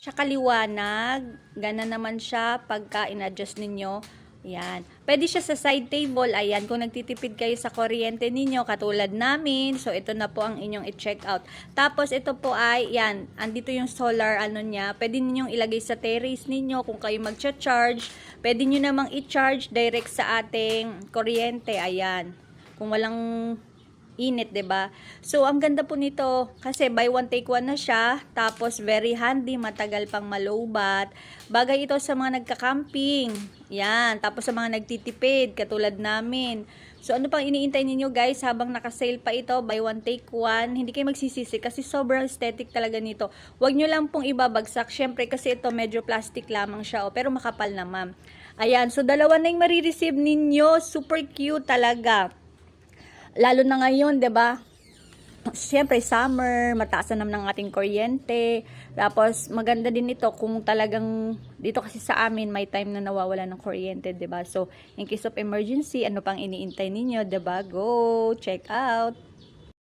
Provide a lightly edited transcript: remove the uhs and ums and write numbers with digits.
siya kaliwanag. Gana naman siya pagka in-adjust ninyo. Ayan. Pwede siya sa side table. Ayan. Kung nagtitipid kayo sa kuryente ninyo, katulad namin. So, ito na po ang inyong i-check out. Tapos, ito po ay, yan. Andito yung solar, ano niya. Pwede ninyong ilagay sa terrace ninyo kung kayo mag-charge. Pwede nyo namang i-charge direct sa ating kuryente. Ayan. Kung walang init, 'di ba? So, ang ganda po nito kasi buy one take one na siya, tapos very handy, matagal pang malowbat. Bagay ito sa mga nagka-camping. Yan, tapos sa mga nagtitipid katulad namin. So, ano pang iniintay ninyo guys habang naka-sale pa ito, buy one take one, hindi kayo magsisisi kasi sobrang aesthetic talaga nito. Huwag nyo lang pong ibabagsak, syempre kasi ito medyo plastic lamang siya, pero makapal naman. Ayan, so dalawa na yung marireceive ninyo, super cute talaga. Lalo na ngayon, 'di ba? Siyempre summer, mataas na naman ang ating kuryente. Tapos maganda din ito kung talagang dito kasi sa amin may time na nawawala ng kuryente, 'di ba? So, in case of emergency, ano pang iniintay ninyo, 'di ba? Go, check out.